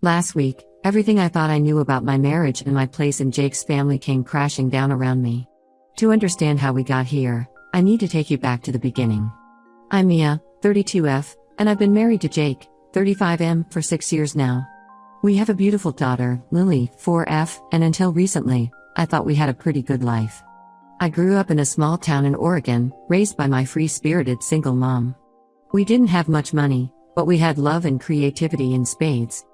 Last week, everything I thought I knew about my marriage and my place in Jake's family came crashing down around me. To understand how we got here, I need to take you back to the beginning. I'm Mia, 32F, and I've been married to Jake, 35M, for 6 years now. We have a beautiful daughter, Lily, 4F, and until recently, I thought we had a pretty good life. I grew up in a small town in Oregon, raised by my free-spirited single mom. We didn't have much money, but we had love and creativity in spades.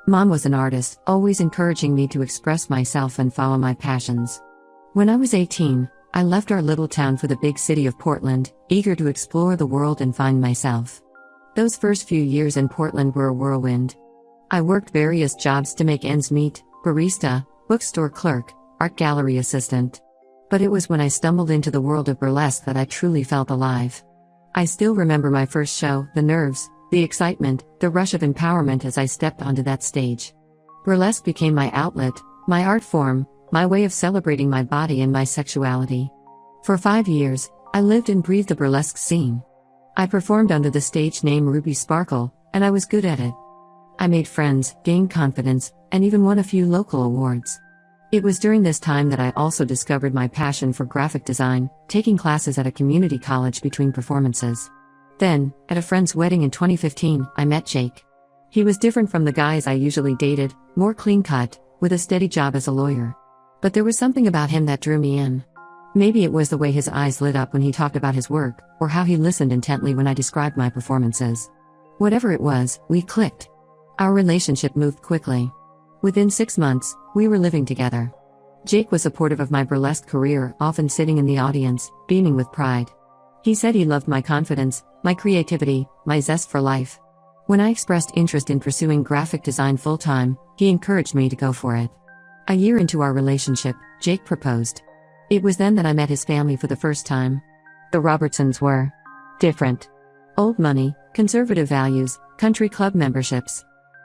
Mom was an artist, always encouraging me to express myself and follow my passions. When I was 18, I left our little town for the big city of Portland, eager to explore the world and find myself. Those first few years in Portland were a whirlwind. I worked various jobs to make ends meet: barista, bookstore clerk, art gallery assistant. But it was when I stumbled into the world of burlesque that I truly felt alive. I still remember my first show, the nerves, the excitement, the rush of empowerment as I stepped onto that stage. Burlesque became my outlet, my art form, my way of celebrating my body and my sexuality. For 5 years, I lived and breathed the burlesque scene. I performed under the stage name Ruby Sparkle, and I was good at it. I made friends, gained confidence, and even won a few local awards. It was during this time that I also discovered my passion for graphic design, taking classes at a community college between performances. Then, at a friend's wedding in 2015, I met Jake. He was different from the guys I usually dated, more clean-cut, with a steady job as a lawyer. But there was something about him that drew me in. Maybe it was the way his eyes lit up when he talked about his work, or how he listened intently when I described my performances. Whatever it was, we clicked. Our relationship moved quickly. Within 6 months, we were living together. Jake was supportive of my burlesque career, often sitting in the audience, beaming with pride. He said he loved my confidence, my creativity, my zest for life. When I expressed interest in pursuing graphic design full-time, he encouraged me to go for it. A year into our relationship, Jake proposed. It was then that I met his family for the first time. The Robertsons were different. Old money, conservative values, country club memberships.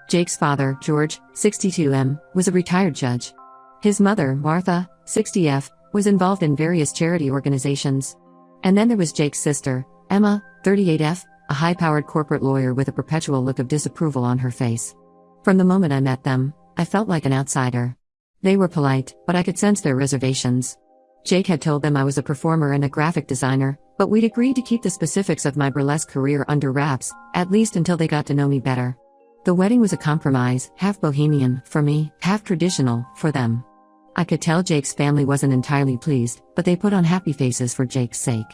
Jake's father, George, 62M, was a retired judge. His mother, Martha, 60F, was involved in various charity organizations. And then there was Jake's sister, Emma, 38F, a high-powered corporate lawyer with a perpetual look of disapproval on her face. From the moment I met them, I felt like an outsider. They were polite, but I could sense their reservations. Jake had told them I was a performer and a graphic designer, but we'd agreed to keep the specifics of my burlesque career under wraps, at least until they got to know me better. The wedding was a compromise, half bohemian, for me, half traditional, for them. I could tell Jake's family wasn't entirely pleased, but they put on happy faces for Jake's sake.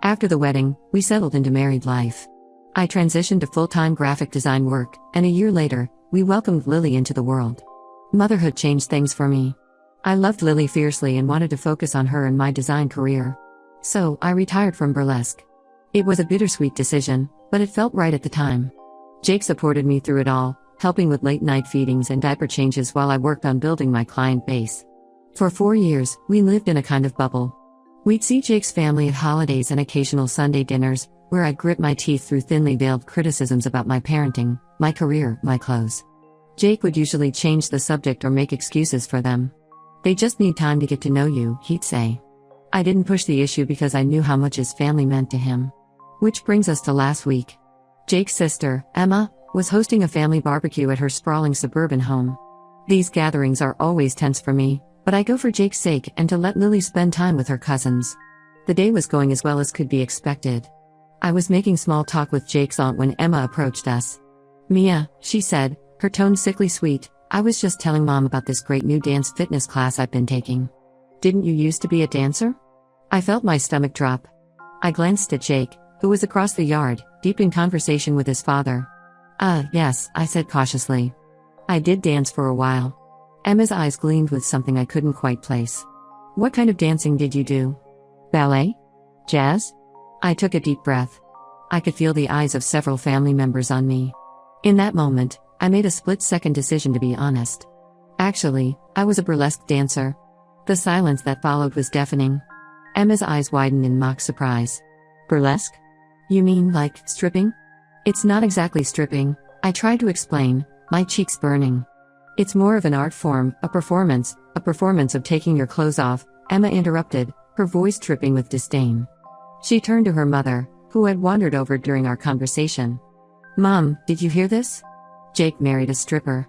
After the wedding, we settled into married life. I transitioned to full-time graphic design work, and a year later, we welcomed Lily into the world. Motherhood changed things for me. I loved Lily fiercely and wanted to focus on her and my design career. So, I retired from burlesque. It was a bittersweet decision, but it felt right at the time. Jake supported me through it all, helping with late-night feedings and diaper changes while I worked on building my client base. For 4 years, we lived in a kind of bubble. We'd see Jake's family at holidays and occasional Sunday dinners, where I'd grit my teeth through thinly veiled criticisms about my parenting, my career, my clothes. Jake would usually change the subject or make excuses for them. "They just need time to get to know you," he'd say. I didn't push the issue because I knew how much his family meant to him. Which brings us to last week. Jake's sister, Emma, was hosting a family barbecue at her sprawling suburban home. These gatherings are always tense for me, but I go for Jake's sake and to let Lily spend time with her cousins. The day was going as well as could be expected. I was making small talk with Jake's aunt when Emma approached us. "Mia," she said, her tone sickly sweet, "I was just telling Mom about this great new dance fitness class I've been taking. Didn't you used to be a dancer?" I felt my stomach drop. I glanced at Jake, who was across the yard, deep in conversation with his father. Yes," I said cautiously. "I did dance for a while." Emma's eyes gleamed with something I couldn't quite place. "What kind of dancing did you do? Ballet? Jazz?" I took a deep breath. I could feel the eyes of several family members on me. In that moment, I made a split-second decision to be honest. Actually, I was a burlesque dancer. The silence that followed was deafening. Emma's eyes widened in mock surprise. "Burlesque? You mean like stripping?" "It's not exactly stripping," I tried to explain, my cheeks burning. "It's more of an art form, a performance of taking your clothes off," Emma interrupted, her voice dripping with disdain. She turned to her mother, who had wandered over during our conversation. "Mom, did you hear this? Jake married a stripper."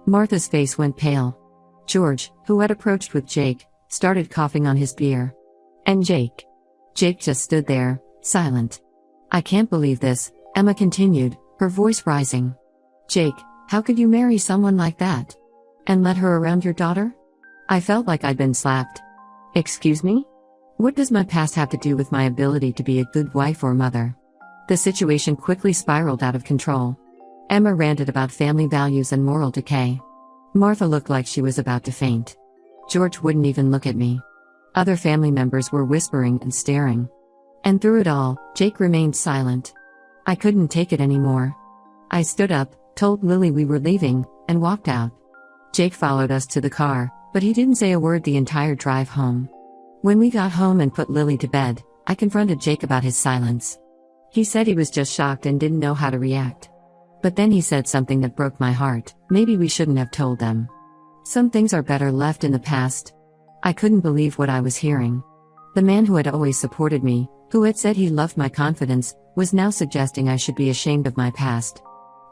Martha's face went pale. George, who had approached with Jake, started coughing on his beer. And Jake? Jake just stood there, silent. I can't believe this, Emma continued, her voice rising. Jake, how could you marry someone like that? And let her around your daughter? I felt like I'd been slapped. Excuse me? What does my past have to do with my ability to be a good wife or mother? The situation quickly spiraled out of control. Emma ranted about family values and moral decay. Martha looked like she was about to faint. George wouldn't even look at me. Other family members were whispering and staring. And through it all, Jake remained silent. I couldn't take it anymore. I stood up, told Lily we were leaving, and walked out. Jake followed us to the car, but he didn't say a word the entire drive home. When we got home and put Lily to bed, I confronted Jake about his silence. He said he was just shocked and didn't know how to react. But then he said something that broke my heart: maybe we shouldn't have told them. Some things are better left in the past. I couldn't believe what I was hearing. The man who had always supported me, who had said he loved my confidence, was now suggesting I should be ashamed of my past.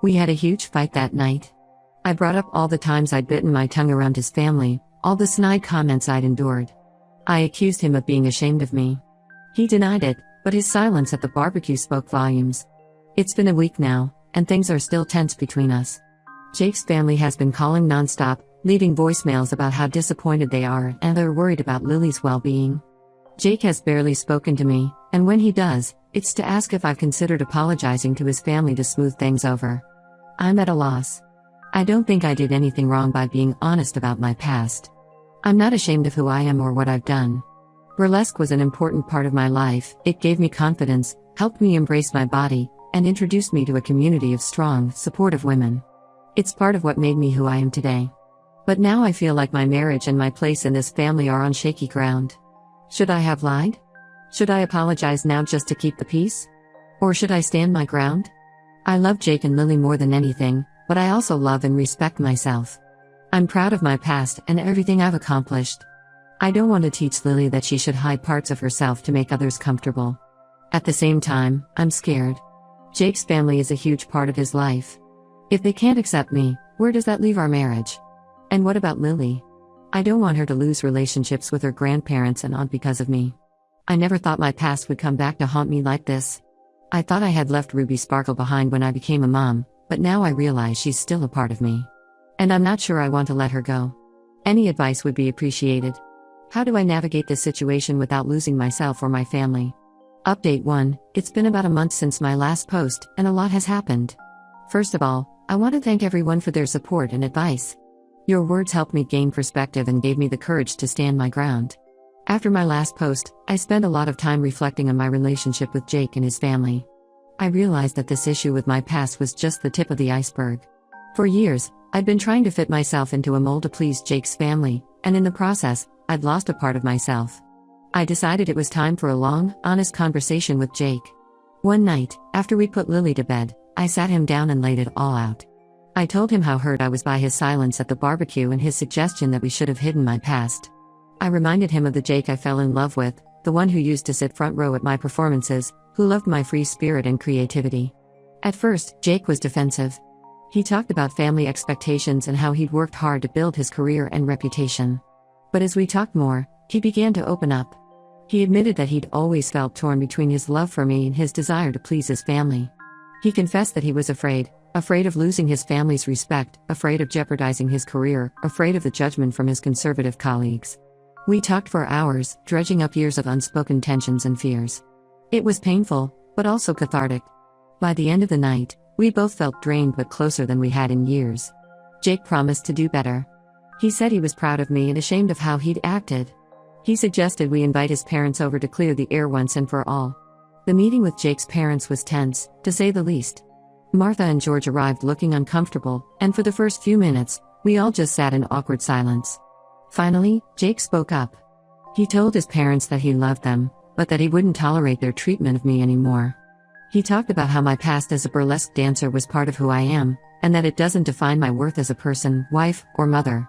We had a huge fight that night. I brought up all the times I'd bitten my tongue around his family, all the snide comments I'd endured. I accused him of being ashamed of me. He denied it, but his silence at the barbecue spoke volumes. It's been a week now, and things are still tense between us. Jake's family has been calling nonstop, leaving voicemails about how disappointed they are and they're worried about Lily's well-being. Jake has barely spoken to me, and when he does, it's to ask if I've considered apologizing to his family to smooth things over. I'm at a loss. I don't think I did anything wrong by being honest about my past. I'm not ashamed of who I am or what I've done. Burlesque was an important part of my life. It gave me confidence, helped me embrace my body, and introduced me to a community of strong, supportive women. It's part of what made me who I am today. But now I feel like my marriage and my place in this family are on shaky ground. Should I have lied? Should I apologize now just to keep the peace? Or should I stand my ground? I love Jake and Lily more than anything, but I also love and respect myself. I'm proud of my past and everything I've accomplished. I don't want to teach Lily that she should hide parts of herself to make others comfortable. At the same time, I'm scared. Jake's family is a huge part of his life. If they can't accept me, where does that leave our marriage? And what about Lily? I don't want her to lose relationships with her grandparents and aunt because of me. I never thought my past would come back to haunt me like this. I thought I had left Ruby Sparkle behind when I became a mom, but now I realize she's still a part of me. And I'm not sure I want to let her go. Any advice would be appreciated. How do I navigate this situation without losing myself or my family? Update 1. It's been about a month since my last post, and a lot has happened. First of all, I want to thank everyone for their support and advice. Your words helped me gain perspective and gave me the courage to stand my ground. After my last post, I spent a lot of time reflecting on my relationship with Jake and his family. I realized that this issue with my past was just the tip of the iceberg. For years, I'd been trying to fit myself into a mold to please Jake's family, and in the process, I'd lost a part of myself. I decided it was time for a long, honest conversation with Jake. One night, after we put Lily to bed, I sat him down and laid it all out. I told him how hurt I was by his silence at the barbecue and his suggestion that we should have hidden my past. I reminded him of the Jake I fell in love with, the one who used to sit front row at my performances, who loved my free spirit and creativity. At first, Jake was defensive. He talked about family expectations and how he'd worked hard to build his career and reputation. But as we talked more, he began to open up. He admitted that he'd always felt torn between his love for me and his desire to please his family. He confessed that he was afraid of losing his family's respect, afraid of jeopardizing his career, afraid of the judgment from his conservative colleagues. We talked for hours, dredging up years of unspoken tensions and fears. It was painful, but also cathartic. By the end of the night, we both felt drained but closer than we had in years. Jake promised to do better. He said he was proud of me and ashamed of how he'd acted. He suggested we invite his parents over to clear the air once and for all. The meeting with Jake's parents was tense, to say the least. Martha and George arrived looking uncomfortable, and for the first few minutes, we all just sat in awkward silence. Finally, Jake spoke up. He told his parents that he loved them, but that he wouldn't tolerate their treatment of me anymore. He talked about how my past as a burlesque dancer was part of who I am, and that it doesn't define my worth as a person, wife, or mother.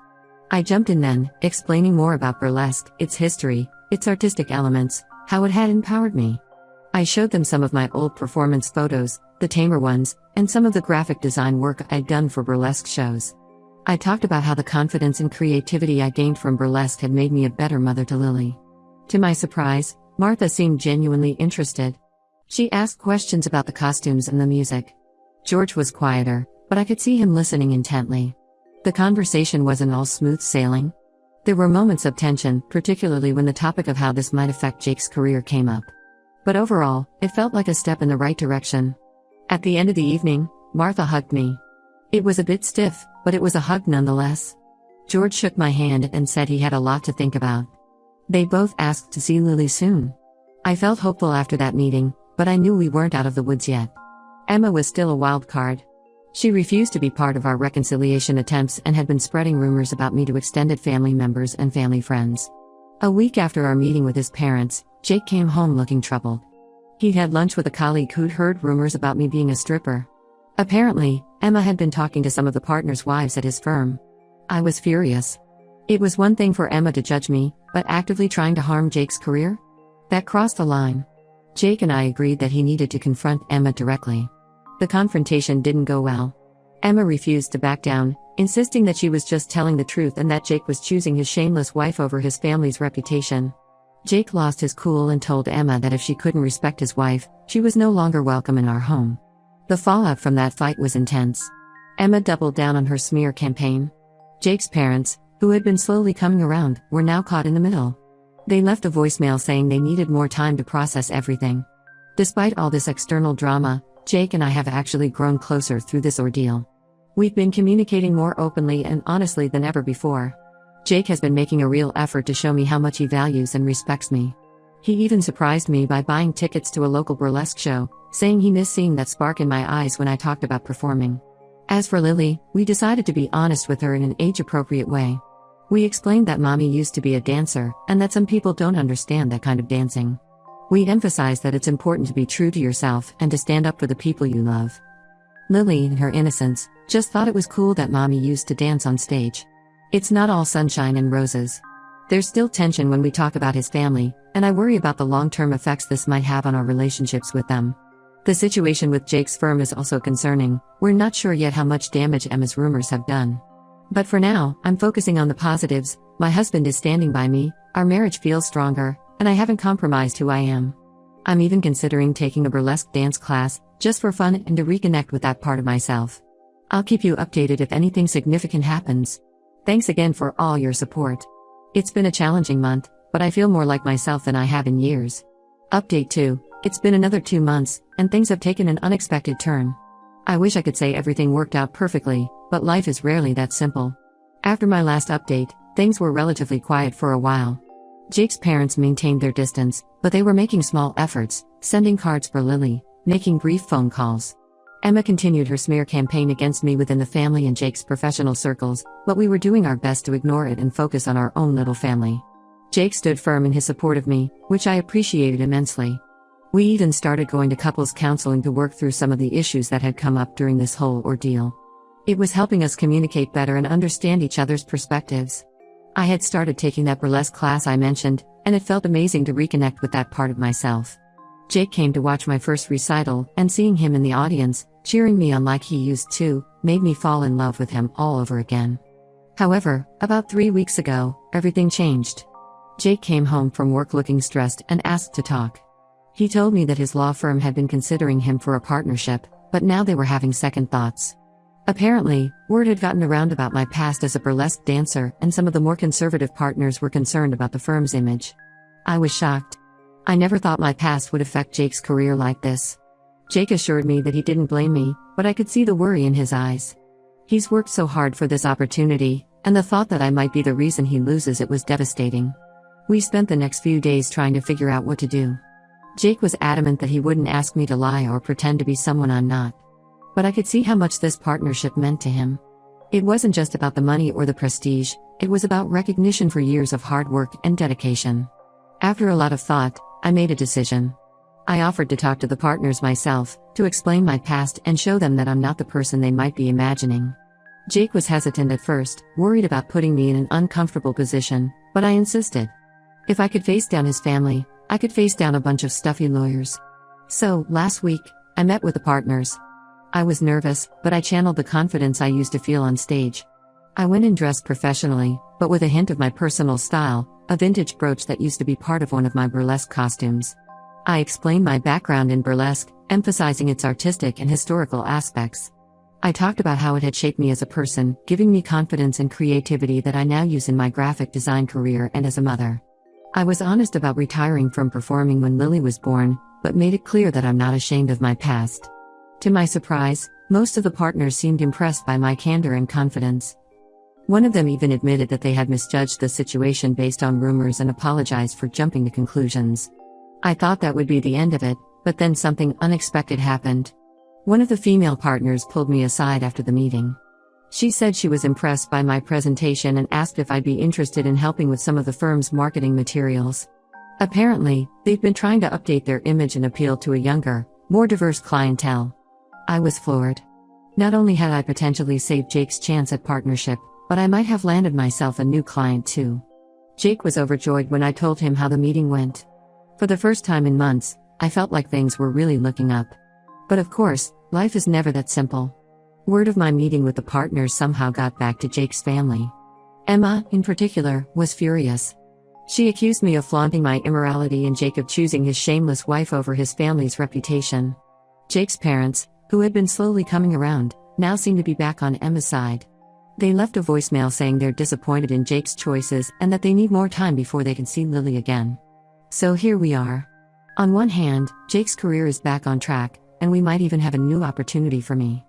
I jumped in then, explaining more about burlesque, its history, its artistic elements, how it had empowered me. I showed them some of my old performance photos, the tamer ones, and some of the graphic design work I'd done for burlesque shows. I talked about how the confidence and creativity I gained from burlesque had made me a better mother to Lily. To my surprise, Martha seemed genuinely interested. She asked questions about the costumes and the music. George was quieter, but I could see him listening intently. The conversation wasn't all smooth sailing. There were moments of tension, particularly when the topic of how this might affect Jake's career came up. But overall, it felt like a step in the right direction. At the end of the evening, Martha hugged me. It was a bit stiff, but it was a hug nonetheless. George shook my hand and said he had a lot to think about. They both asked to see Lily soon. I felt hopeful after that meeting, but I knew we weren't out of the woods yet. Emma was still a wild card. She refused to be part of our reconciliation attempts and had been spreading rumors about me to extended family members and family friends. A week after our meeting with his parents, Jake came home looking troubled. He'd had lunch with a colleague who'd heard rumors about me being a stripper. Apparently, Emma had been talking to some of the partners' wives at his firm. I was furious. It was one thing for Emma to judge me, but actively trying to harm Jake's career? That crossed the line. Jake and I agreed that he needed to confront Emma directly. The confrontation didn't go well. Emma refused to back down, insisting that she was just telling the truth and that Jake was choosing his shameless wife over his family's reputation. Jake lost his cool and told Emma that if she couldn't respect his wife, she was no longer welcome in our home. The fallout from that fight was intense. Emma doubled down on her smear campaign. Jake's parents, who had been slowly coming around, were now caught in the middle. They left a voicemail saying they needed more time to process everything. Despite all this external drama, Jake and I have actually grown closer through this ordeal. We've been communicating more openly and honestly than ever before. Jake has been making a real effort to show me how much he values and respects me. He even surprised me by buying tickets to a local burlesque show, saying he missed seeing that spark in my eyes when I talked about performing. As for Lily, we decided to be honest with her in an age-appropriate way. We explained that mommy used to be a dancer, and that some people don't understand that kind of dancing. We emphasized that it's important to be true to yourself and to stand up for the people you love. Lily, in her innocence, just thought it was cool that mommy used to dance on stage. It's not all sunshine and roses. There's still tension when we talk about his family, and I worry about the long-term effects this might have on our relationships with them. The situation with Jake's firm is also concerning. We're not sure yet how much damage Emma's rumors have done. But for now, I'm focusing on the positives. My husband is standing by me, our marriage feels stronger, and I haven't compromised who I am. I'm even considering taking a burlesque dance class, just for fun and to reconnect with that part of myself. I'll keep you updated if anything significant happens. Thanks again for all your support. It's been a challenging month, but I feel more like myself than I have in years. Update 2. It's been another 2 months, and things have taken an unexpected turn. I wish I could say everything worked out perfectly, but life is rarely that simple. After my last update, things were relatively quiet for a while. Jake's parents maintained their distance, but they were making small efforts, sending cards for Lily, making brief phone calls. Emma continued her smear campaign against me within the family and Jake's professional circles, but we were doing our best to ignore it and focus on our own little family. Jake stood firm in his support of me, which I appreciated immensely. We even started going to couples counseling to work through some of the issues that had come up during this whole ordeal. It was helping us communicate better and understand each other's perspectives. I had started taking that burlesque class I mentioned, and it felt amazing to reconnect with that part of myself. Jake came to watch my first recital, and seeing him in the audience, cheering me on like he used to, made me fall in love with him all over again. However, about 3 weeks ago, everything changed. Jake came home from work looking stressed and asked to talk. He told me that his law firm had been considering him for a partnership, but now they were having second thoughts. Apparently, word had gotten around about my past as a burlesque dancer, and some of the more conservative partners were concerned about the firm's image. I was shocked. I never thought my past would affect Jake's career like this. Jake assured me that he didn't blame me, but I could see the worry in his eyes. He's worked so hard for this opportunity, and the thought that I might be the reason he loses it was devastating. We spent the next few days trying to figure out what to do. Jake was adamant that he wouldn't ask me to lie or pretend to be someone I'm not. But I could see how much this partnership meant to him. It wasn't just about the money or the prestige, it was about recognition for years of hard work and dedication. After a lot of thought, I made a decision. I offered to talk to the partners myself, to explain my past and show them that I'm not the person they might be imagining. Jake was hesitant at first, worried about putting me in an uncomfortable position, but I insisted. If I could face down his family, I could face down a bunch of stuffy lawyers. So, last week, I met with the partners. I was nervous, but I channeled the confidence I used to feel on stage. I went in dressed professionally, but with a hint of my personal style, a vintage brooch that used to be part of one of my burlesque costumes. I explained my background in burlesque, emphasizing its artistic and historical aspects. I talked about how it had shaped me as a person, giving me confidence and creativity that I now use in my graphic design career and as a mother. I was honest about retiring from performing when Lily was born, but made it clear that I'm not ashamed of my past. To my surprise, most of the partners seemed impressed by my candor and confidence. One of them even admitted that they had misjudged the situation based on rumors and apologized for jumping to conclusions. I thought that would be the end of it, but then something unexpected happened. One of the female partners pulled me aside after the meeting. She said she was impressed by my presentation and asked if I'd be interested in helping with some of the firm's marketing materials. Apparently, they've been trying to update their image and appeal to a younger, more diverse clientele. I was floored. Not only had I potentially saved Jake's chance at partnership, but I might have landed myself a new client too. Jake was overjoyed when I told him how the meeting went. For the first time in months, I felt like things were really looking up. But of course, life is never that simple. Word of my meeting with the partners somehow got back to Jake's family. Emma, in particular, was furious. She accused me of flaunting my immorality and Jacob choosing his shameless wife over his family's reputation. Jake's parents, who had been slowly coming around, now seemed to be back on Emma's side. They left a voicemail saying they're disappointed in Jake's choices and that they need more time before they can see Lily again. So here we are. On one hand, Jake's career is back on track, and we might even have a new opportunity for me.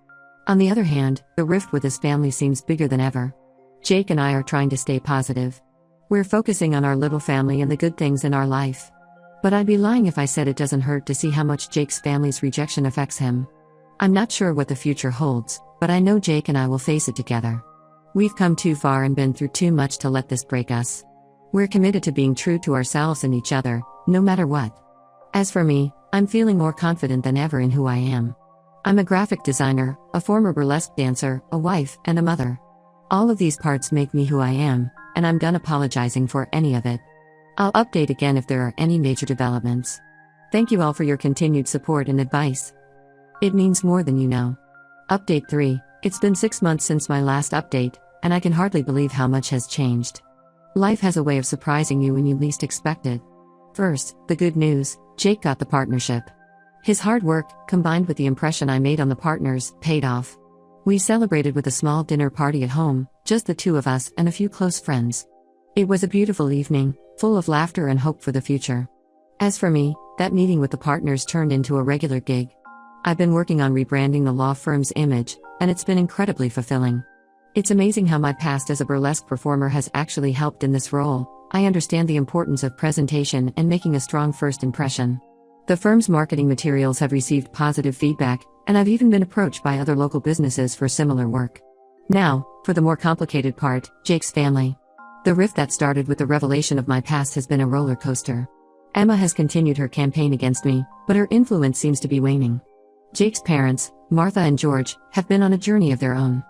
On the other hand, the rift with his family seems bigger than ever. Jake and I are trying to stay positive. We're focusing on our little family and the good things in our life. But I'd be lying if I said it doesn't hurt to see how much Jake's family's rejection affects him. I'm not sure what the future holds, but I know Jake and I will face it together. We've come too far and been through too much to let this break us. We're committed to being true to ourselves and each other, no matter what. As for me, I'm feeling more confident than ever in who I am. I'm a graphic designer, a former burlesque dancer, a wife, and a mother. All of these parts make me who I am, and I'm done apologizing for any of it. I'll update again if there are any major developments. Thank you all for your continued support and advice. It means more than you know. Update 3. It's been 6 months since my last update, and I can hardly believe how much has changed. Life has a way of surprising you when you least expect it. First, the good news: Jake got the partnership. His hard work, combined with the impression I made on the partners, paid off. We celebrated with a small dinner party at home, just the two of us and a few close friends. It was a beautiful evening, full of laughter and hope for the future. As for me, that meeting with the partners turned into a regular gig. I've been working on rebranding the law firm's image, and it's been incredibly fulfilling. It's amazing how my past as a burlesque performer has actually helped in this role. I understand the importance of presentation and making a strong first impression. The firm's marketing materials have received positive feedback, and I've even been approached by other local businesses for similar work. Now, for the more complicated part, Jake's family. The rift that started with the revelation of my past has been a roller coaster. Emma has continued her campaign against me, but her influence seems to be waning. Jake's parents, Martha and George, have been on a journey of their own.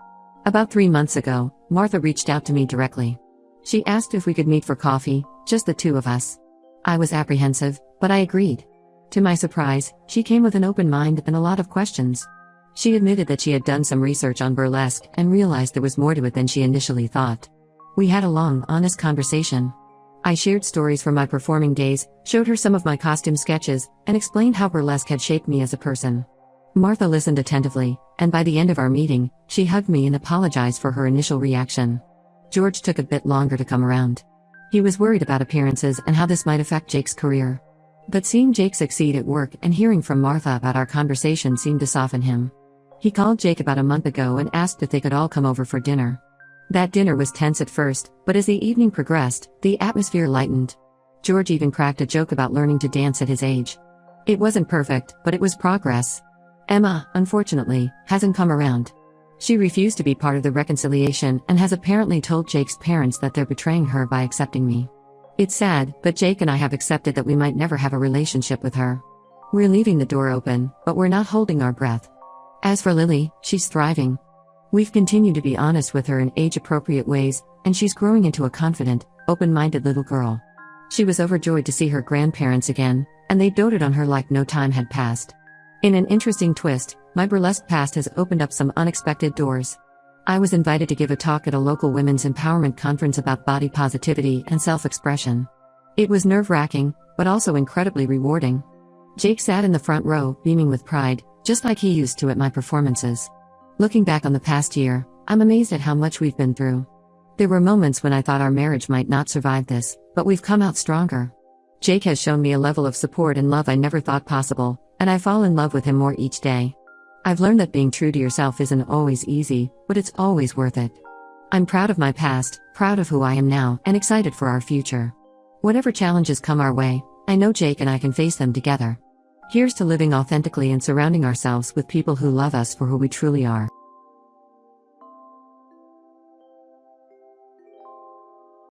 About 3 months ago, Martha reached out to me directly. She asked if we could meet for coffee, just the two of us. I was apprehensive, but I agreed. To my surprise, she came with an open mind and a lot of questions. She admitted that she had done some research on burlesque and realized there was more to it than she initially thought. We had a long, honest conversation. I shared stories from my performing days, showed her some of my costume sketches, and explained how burlesque had shaped me as a person. Martha listened attentively, and by the end of our meeting, she hugged me and apologized for her initial reaction. George took a bit longer to come around. He was worried about appearances and how this might affect Jake's career. But seeing Jake succeed at work and hearing from Martha about our conversation seemed to soften him. He called Jake about a month ago and asked if they could all come over for dinner. That dinner was tense at first, but as the evening progressed, the atmosphere lightened. George even cracked a joke about learning to dance at his age. It wasn't perfect, but it was progress. Emma, unfortunately, hasn't come around. She refused to be part of the reconciliation and has apparently told Jake's parents that they're betraying her by accepting me. It's sad, but Jake and I have accepted that we might never have a relationship with her. We're leaving the door open, but we're not holding our breath. As for Lily, she's thriving. We've continued to be honest with her in age-appropriate ways, and she's growing into a confident, open-minded little girl. She was overjoyed to see her grandparents again, and they doted on her like no time had passed. In an interesting twist, my burlesque past has opened up some unexpected doors. I was invited to give a talk at a local women's empowerment conference about body positivity and self-expression. It was nerve-wracking, but also incredibly rewarding. Jake sat in the front row, beaming with pride, just like he used to at my performances. Looking back on the past year, I'm amazed at how much we've been through. There were moments when I thought our marriage might not survive this, but we've come out stronger. Jake has shown me a level of support and love I never thought possible, and I fall in love with him more each day. I've learned that being true to yourself isn't always easy, but it's always worth it. I'm proud of my past, proud of who I am now, and excited for our future. Whatever challenges come our way, I know Jake and I can face them together. Here's to living authentically and surrounding ourselves with people who love us for who we truly are.